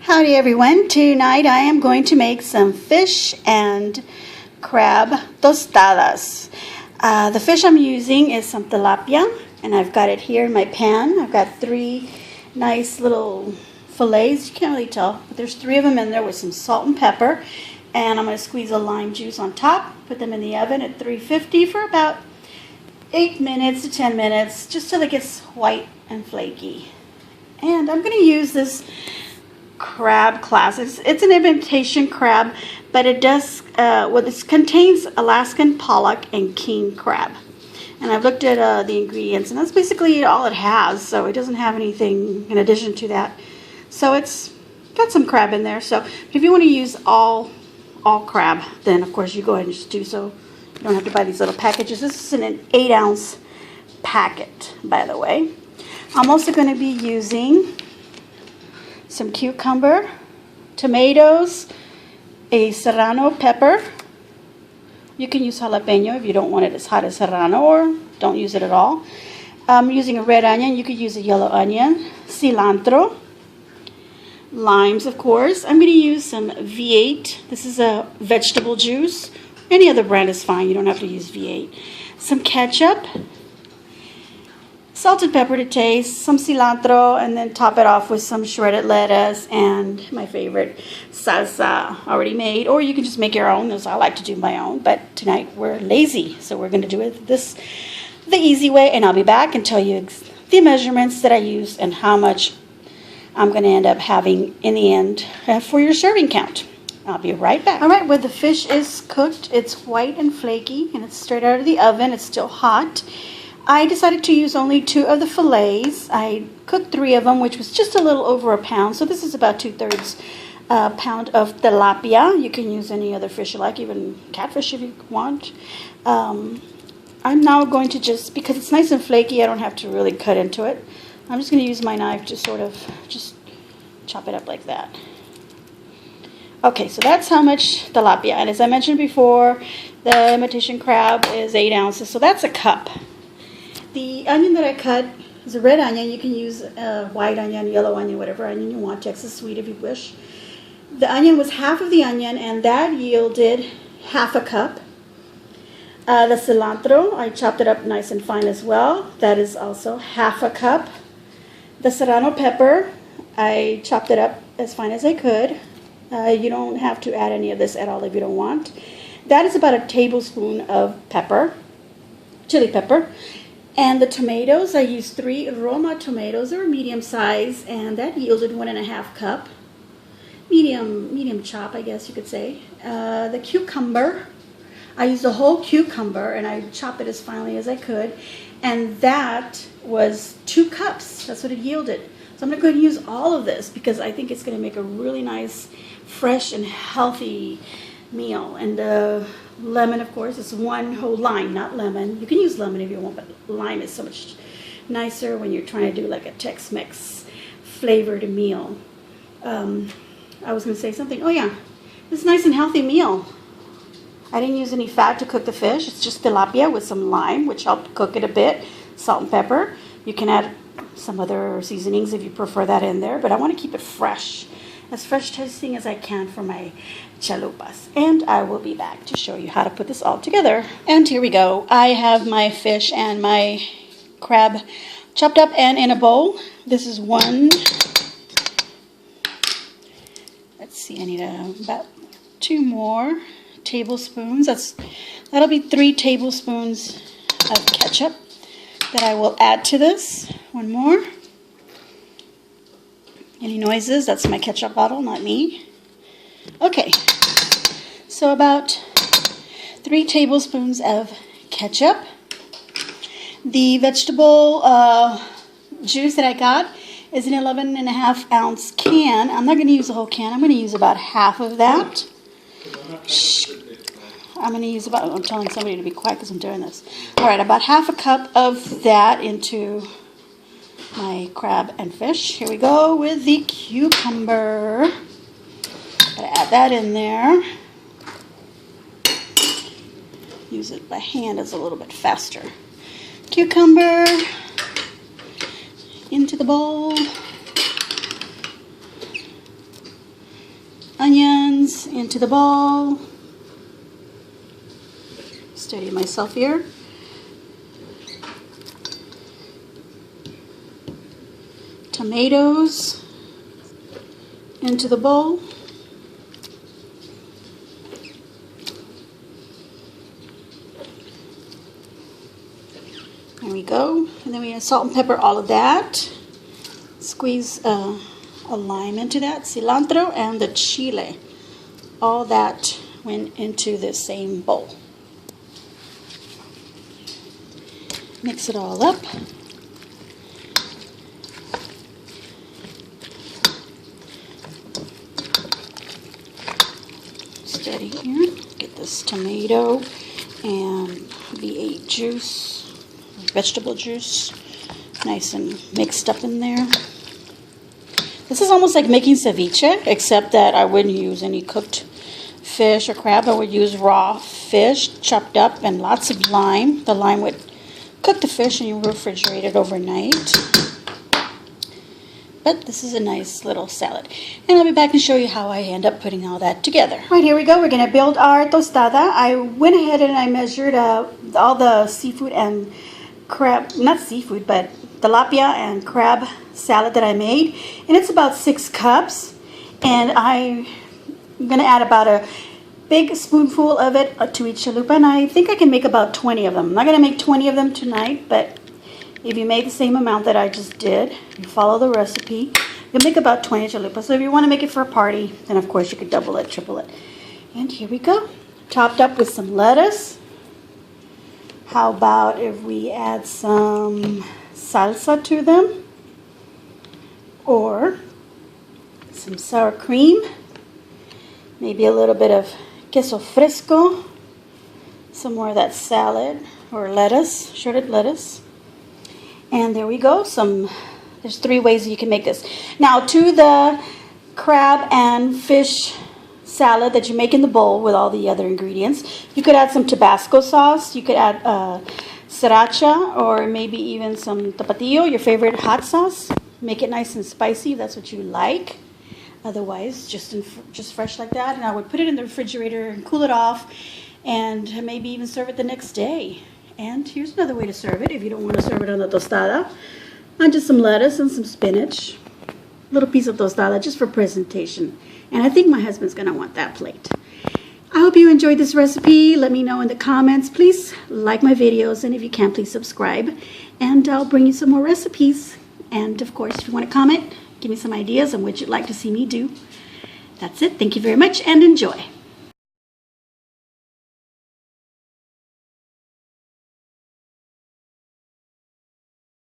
Howdy everyone, tonight I am going to make some fish and crab tostadas. The fish I'm using is some tilapia and I've got it here in my pan. I've got 3 nice little fillets, you can't really tell, but there's 3 of them in there with some salt and pepper, and I'm going to squeeze a lime juice on top, put them in the oven at 350 for about 8 minutes to 10 minutes, just till it gets white and flaky. And I'm going to use this crab class. It's an imitation crab, but it does this contains Alaskan pollock and king crab. And I've looked at the ingredients, and that's basically all it has. So it doesn't have anything in addition to that. So it's got some crab in there. So if you want to use all crab, then of course you go ahead and just do so. You don't have to buy these little packages. This is an 8-ounce packet, by the way. I'm also going to be using some cucumber, tomatoes, a serrano pepper. You can use jalapeno if you don't want it as hot as serrano, or don't use it at all. I'm using a red onion. You could use a yellow onion, cilantro, limes, of course. I'm going to use some V8. This is a vegetable juice. Any other brand is fine. You don't have to use V8. Some ketchup, salt and pepper to taste, some cilantro, and then top it off with some shredded lettuce and my favorite salsa already made. Or you can just make your own, as I like to do my own. But tonight we're lazy, so we're going to do it the easy way. And I'll be back and tell you the measurements that I use and how much I'm going to end up having in the end for your serving count. I'll be right back. All right, when the fish is cooked, it's white and flaky, and it's straight out of the oven. It's still hot. I decided to use only 2 of the fillets. I cooked 3 of them, which was just a little over a pound. So this is about 2/3 pound of tilapia. You can use any other fish you like, even catfish if you want. I'm now going to because it's nice and flaky, I don't have to really cut into it. I'm just going to use my knife to sort of just chop it up like that. Okay, so that's how much tilapia. And as I mentioned before, the imitation crab is 8 ounces, so that's a cup. The onion that I cut is a red onion. You can use white onion, yellow onion, whatever onion you want, Texas sweet if you wish. The onion was half of the onion, and that yielded half a cup. The cilantro, I chopped it up nice and fine as well. That is also half a cup. The serrano pepper, I chopped it up as fine as I could. You don't have to add any of this at all if you don't want. That is about a tablespoon of pepper, chili pepper. And the tomatoes, I used 3 Roma tomatoes. They were medium size, and that yielded 1.5 cup. Medium chop, I guess you could say. The cucumber, I used a whole cucumber, and I chopped it as finely as I could. And that was 2 cups. That's what it yielded. So I'm going to go ahead and use all of this because I think it's going to make a really nice, fresh, and healthy meal. And the lemon, of course, is 1 whole lime, not lemon. You can use lemon if you want, but lime is so much nicer when you're trying to do like a Tex-Mex flavored meal. I was going to say something. Oh yeah, this is a nice and healthy meal. I didn't use any fat to cook the fish. It's just tilapia with some lime, which helped cook it a bit, salt and pepper. You can add some other seasonings if you prefer that in there, but I want to keep it fresh, as fresh tasting as I can for my chalupas. And I will be back to show you how to put this all together. And here we go. I have my fish and my crab chopped up and in a bowl. This is 1. Let's see, I need about 2 more tablespoons. That'll be 3 tablespoons of ketchup that I will add to this. 1 more. Any noises? That's my ketchup bottle, not me. Okay, so about 3 tablespoons of ketchup. The vegetable juice that I got is an 11.5-ounce can. I'm not going to use the whole can. I'm going to use about half of that. Shh. I'm going to use I'm telling somebody to be quiet because I'm doing this. All right, about half a cup of that into my crab and fish. Here we go with the cucumber. Gotta add that in there. Use it by hand, it's a little bit faster. Cucumber into the bowl. onions into the bowl. Steady myself here. Tomatoes into the bowl. There we go. And then we add salt and pepper all of that. Squeeze a lime into that, cilantro, and the chile. All that went into the same bowl. Mix it all up. Steady here. Get this tomato and V8 juice, vegetable juice, nice and mixed up in there. This is almost like making ceviche, except that I wouldn't use any cooked fish or crab. I would use raw fish, chopped up, and lots of lime. The lime would cook the fish and you refrigerate it overnight. But this is a nice little salad. And I'll be back and show you how I end up putting all that together. Right, here we go. We're going to build our tostada. I went ahead and I measured all the seafood and crab, not seafood, but tilapia and crab salad that I made, and it's about 6 cups, and I'm gonna add about a big spoonful of it to each chalupa, and I think I can make about 20 of them. I'm not gonna make 20 of them tonight, but if you made the same amount that I just did, you follow the recipe, you'll make about 20 chalupas. So if you want to make it for a party, then of course you could double it, triple it. And here we go, topped up with some lettuce. How about if we add some salsa to them, or some sour cream, maybe a little bit of queso fresco, some more of that salad or lettuce, shredded lettuce, and there we go. There's 3 ways you can make this. Now to the crab and fish salad that you make in the bowl with all the other ingredients, you could add some Tabasco sauce, you could add sriracha, or maybe even some tapatio, your favorite hot sauce. Make it nice and spicy if that's what you like. Otherwise, just fresh like that. And I would put it in the refrigerator and cool it off, and maybe even serve it the next day. And here's another way to serve it if you don't want to serve it on the tostada. On just some lettuce and some spinach. A little piece of tostada just for presentation. And I think my husband's going to want that plate. I hope you enjoyed this recipe. Let me know in the comments. Please like my videos, and if you can, please subscribe. And I'll bring you some more recipes. And of course, if you want to comment, give me some ideas on what you'd like to see me do. That's it. Thank you very much, and enjoy.